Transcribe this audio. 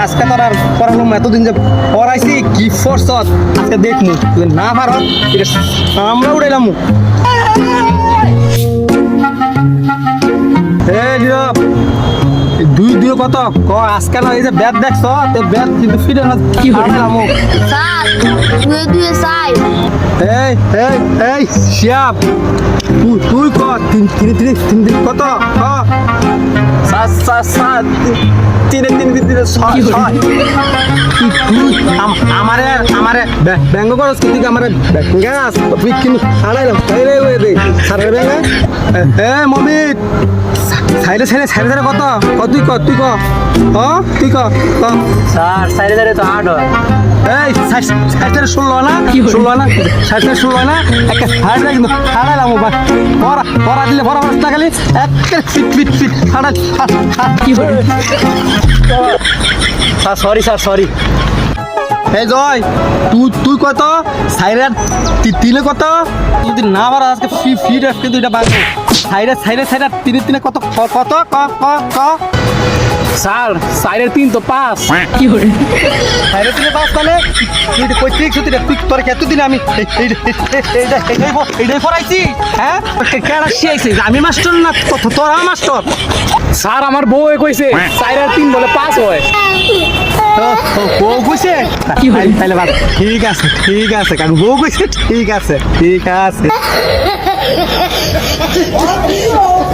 আজকে তোর আর পড়ালাম এতদিন যে পড়াইছি কি ফোর্স আজকে দেখমু তুই না পার আমরা উড়াইলাম দুই দুই কত ক আজকাল এই যে ব্যাট দেখছ তে ব্যাট কিন্তু ফিরে না কি হইলাম স্যার দুয়ে দুয়ে চাই এই এই এই শিয়াব তুই তুই ক তিন তিন তিন তিন তিন কত ক সাত সাত সাত তিনে তিন তিন তিনে ছয় ছয় তুই আমারে আমারে ব্যঙ্গ করস কি তুই আমারে গাছ তুই কিন্তু হারাইলাম তাই রে ওই দে সারে রে এ মমিত সাইলে সাইলে সাইলে সাইলে কত তুই ক তুই ক তুই ক স্যার সাইডে দাঁড়িয়ে তো 8 হয় এই সাইডে 16 না 16 না সাইডে 16 না একটা সাইডে কিন্তু হারাইলাম পড়া পড়া দিলে বড় অবস্থা খালি একটা ফিট ফিট ফিট হারা কি হলো স্যার সরি স্যার সরি এই জয় তুই তুই কত সাইডে তিলে কত যদি না পারো আজকে ফিট আজকে দুইটা বাজে সাইডে সাইডে সাইডে তিনে তিনে কত কত ক ক ক স্যার সাইডের 3 তো 5 কি হরে সাইডে তিনে পাস তাহলে তুই কই ঠিক সত্যি তুই তোর এতদিন আমি এইটাই পড়াইছি হ্যাঁ কেডা শিখাইছিস আমি মাস্টার না তোরা মাস্টার স্যার আমার বউ কইছে সাইডের 3 বলে 5 হয় বউ কইছে কি হয় তাহলে বাদ ঠিক আছে কারণ বউ কইছে ঠিক আছে